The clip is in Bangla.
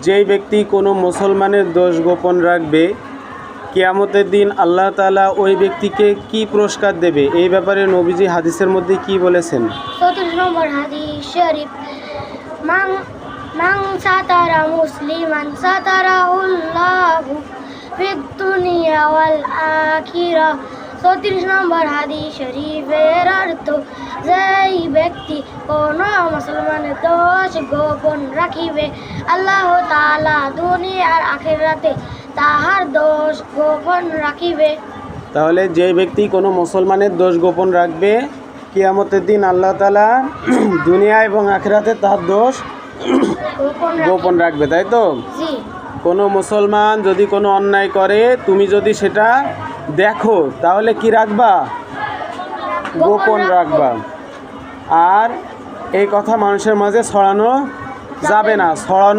যেই ব্যক্তি কোনো মুসলমানের দোষ গোপন রাখবে, কিয়ামতের দিন আল্লাহ তাআলা ওই ব্যক্তিকে কি পুরস্কার দেবে, এই ব্যাপারে নবীজি হাদিসের মধ্যে কি বলেছেন? 34 নম্বর হাদিস শরীফ, মান মান সাতারা মুসলিমান সাতারাহুল্লাহু ফিদ দুনিয়া ওয়াল আখিরাহ। 34 নম্বর হাদিস শরীফের অর্থ, যেই ব্যক্তি কোনো মুসলমানের দোষ গোপন রাখিবে, আল্লাহ তাআলা দুনিয়া আর আখিরাতে তাহার দোষ গোপন রাখিবে। তাহলে যেই ব্যক্তি কোনো মুসলমানের দোষ গোপন রাখবে, কিয়ামতের দিন আল্লাহ তাআলা দুনিয়া এবং আখিরাতে তার দোষ গোপন রাখবে, তাই তো? জি। কোনো মুসলমান যদি কোনো অন্যায় করে, তুমি যদি সেটা দেখো, তাহলে কি রাখবা? গোপন রাখবা। আর এই কথা মানুষের মাঝে ছড়ানো যাবে না, ছড়ানো